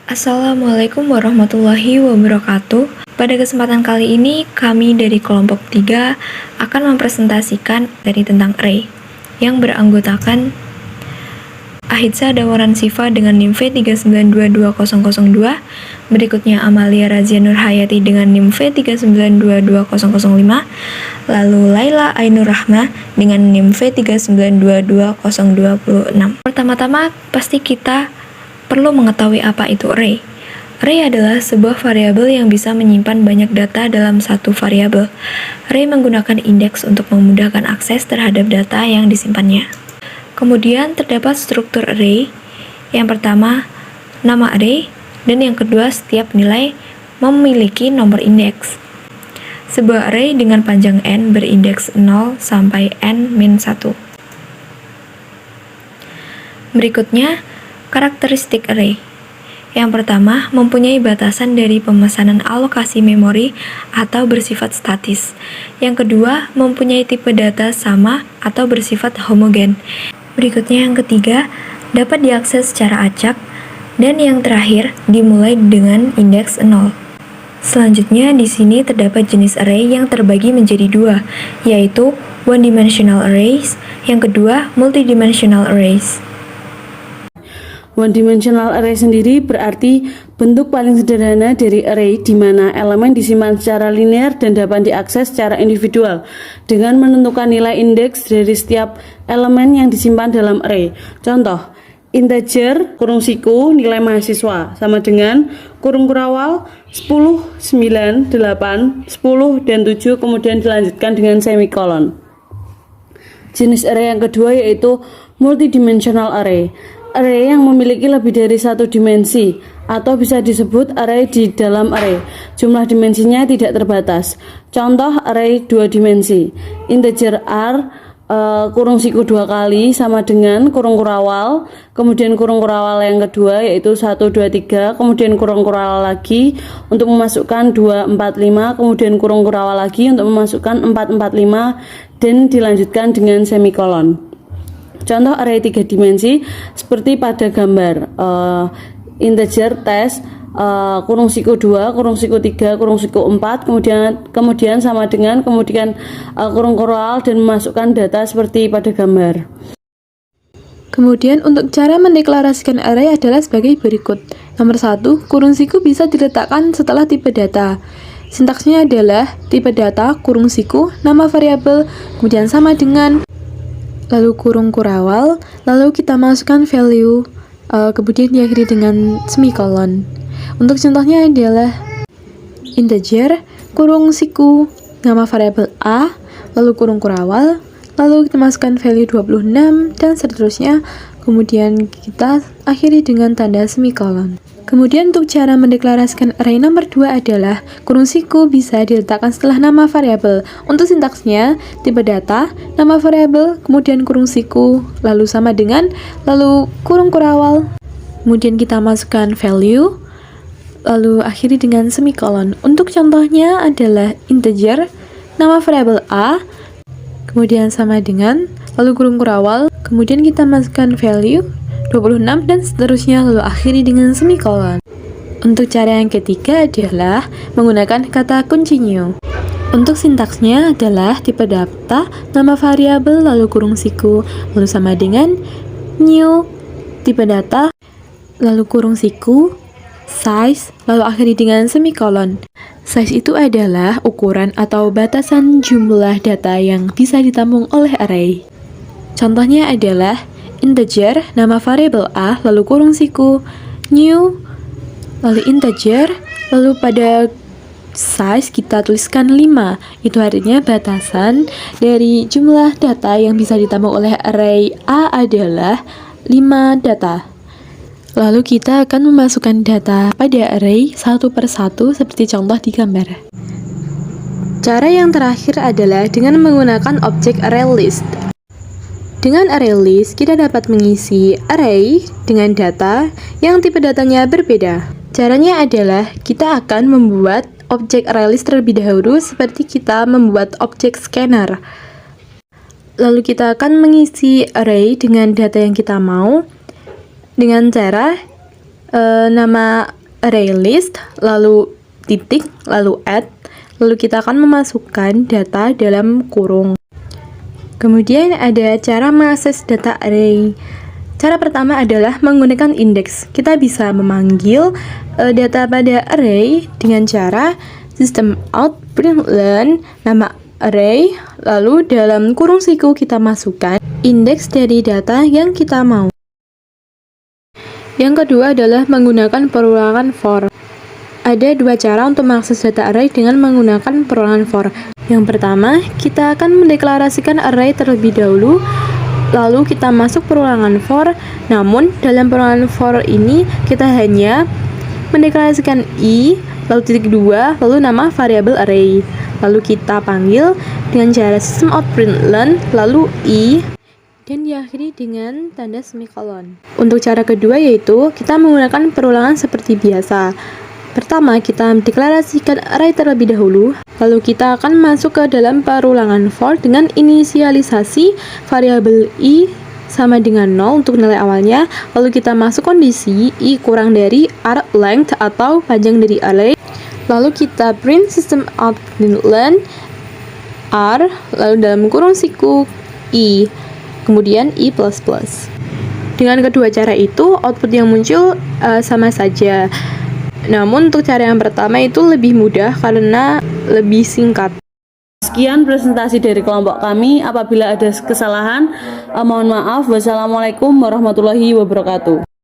Assalamualaikum warahmatullahi wabarakatuh. Pada kesempatan kali ini, kami dari kelompok 3 akan mempresentasikan materi tentang array yang beranggotakan Ahidza Dawaran Sifa dengan NIM V3922002, berikutnya Amalia Razia Nurhayati dengan NIM V3922005, lalu Laila Ainur Rahma dengan NIM V3922026. Pertama-tama, pasti kita perlu mengetahui apa itu array. Array adalah sebuah variabel yang bisa menyimpan banyak data dalam satu variabel. Array menggunakan indeks untuk memudahkan akses terhadap data yang disimpannya. Kemudian terdapat struktur array. Yang pertama, nama array, dan yang kedua, setiap nilai memiliki nomor indeks. Sebuah array dengan panjang n berindeks 0 sampai n-1. Berikutnya, karakteristik array. Yang pertama, mempunyai batasan dari pemesanan alokasi memori atau bersifat statis. Yang kedua, mempunyai tipe data sama atau bersifat homogen. Berikutnya yang ketiga, dapat diakses secara acak. Dan yang terakhir, dimulai dengan indeks 0. Selanjutnya, di sini terdapat jenis array yang terbagi menjadi dua, yaitu one-dimensional arrays, yang kedua multidimensional arrays. One-dimensional array sendiri berarti bentuk paling sederhana dari array di mana elemen disimpan secara linear dan dapat diakses secara individual dengan menentukan nilai indeks dari setiap elemen yang disimpan dalam array. Contoh, integer kurung siku nilai mahasiswa sama dengan kurung kurawal 10, 9, 8, 10, dan 7 kemudian dilanjutkan dengan semikolon. Jenis array yang kedua yaitu multidimensional array. Array yang memiliki lebih dari satu dimensi atau bisa disebut array di dalam array. Jumlah dimensinya tidak terbatas. Contoh array dua dimensi. Integer r kurung siku 2 kali sama dengan kurung kurawal, kemudian kurung kurawal yang kedua yaitu 1, 2, 3, kemudian kurung kurawal lagi untuk memasukkan 2, 4, 5, kemudian kurung kurawal lagi untuk memasukkan 4, 4, 5, dan dilanjutkan dengan semikolon. Contoh array 3 dimensi seperti pada gambar integer tes kurung siku 2, kurung siku 3, kurung siku 4, kemudian sama dengan kurung kurawal dan memasukkan data seperti pada gambar. Kemudian untuk cara mendeklarasikan array adalah sebagai berikut. Nomor 1, kurung siku bisa diletakkan setelah tipe data. Sintaksnya adalah tipe data, kurung siku, nama variabel, kemudian sama dengan, lalu kurung kurawal, lalu kita masukkan value, kemudian diakhiri dengan semikolon. Untuk contohnya adalah integer, kurung siku, nama variabel a, lalu kurung kurawal, lalu kita masukkan value 26, dan seterusnya, kemudian kita akhiri dengan tanda semikolon. Kemudian untuk cara mendeklarasikan array nomor 2 adalah kurung siku bisa diletakkan setelah nama variabel. Untuk sintaksnya, tipe data, nama variabel, kemudian kurung siku, lalu sama dengan, lalu kurung kurawal. Kemudian kita masukkan value, lalu akhiri dengan semikolon. Untuk contohnya adalah integer, nama variabel a, kemudian sama dengan, lalu kurung kurawal, kemudian kita masukkan value 26 dan seterusnya, lalu akhiri dengan semikolon. Untuk cara yang ketiga adalah menggunakan kata kunci new. Untuk sintaksnya adalah tipe data, nama variabel, lalu kurung siku, lalu sama dengan new, tipe data, lalu kurung siku, size, lalu akhiri dengan semikolon. Size itu adalah ukuran atau batasan jumlah data yang bisa ditampung oleh array. Contohnya adalah integer, nama variabel a, lalu kurung siku, new, lalu integer, lalu pada size kita tuliskan 5. Itu artinya batasan dari jumlah data yang bisa ditampung oleh array a adalah 5 data. Lalu kita akan memasukkan data pada array satu per satu seperti contoh di gambar. Cara yang terakhir adalah dengan menggunakan objek array list. Dengan array list, kita dapat mengisi array dengan data yang tipe datanya berbeda. Caranya adalah kita akan membuat objek array list terlebih dahulu seperti kita membuat objek scanner. Lalu kita akan mengisi array dengan data yang kita mau dengan cara nama array list, lalu titik, lalu add, lalu kita akan memasukkan data dalam kurung. Kemudian ada cara mengakses data array. Cara pertama adalah menggunakan indeks. Kita bisa memanggil data pada array dengan cara system out println nama array, lalu dalam kurung siku kita masukkan indeks dari data yang kita mau. Yang kedua adalah menggunakan perulangan for. Ada dua cara untuk mengakses data array dengan menggunakan perulangan for. Yang pertama, kita akan mendeklarasikan array terlebih dahulu, lalu kita masuk perulangan for. Namun, dalam perulangan for ini, kita hanya mendeklarasikan i, lalu titik 2, lalu nama variabel array. Lalu kita panggil dengan cara system out println, lalu i, dan diakhiri dengan tanda semikolon. Untuk cara kedua yaitu, kita menggunakan perulangan seperti biasa. Pertama, kita mendeklarasikan array terlebih dahulu, lalu kita akan masuk ke dalam perulangan for dengan inisialisasi variabel i sama dengan 0 untuk nilai awalnya, lalu kita masuk kondisi i kurang dari array length atau panjang dari array, lalu kita print system out println r, lalu dalam kurung siku i, kemudian i++. Dengan kedua cara itu, output yang muncul sama saja. Namun untuk cara yang pertama itu lebih mudah karena lebih singkat. Sekian presentasi dari kelompok kami. Apabila ada kesalahan, mohon maaf. Wassalamualaikum warahmatullahi wabarakatuh.